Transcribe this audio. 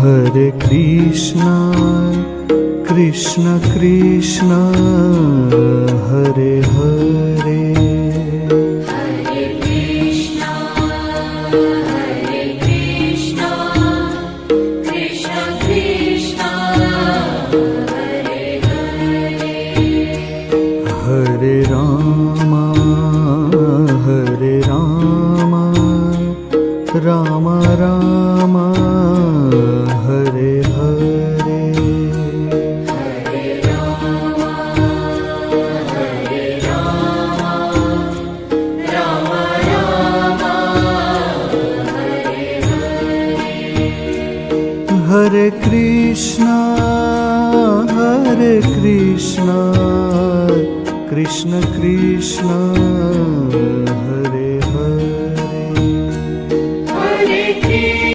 Hare Krishna, Krishna Krishna, Hare Hare. Hare Krishna, Krishna Krishna, Hare Hare. Hare Rama, Rama Rama, Hare Hare. Hare Rama, Rama Rama, Hare Hare. Hare Krishna, Krishna Krishna,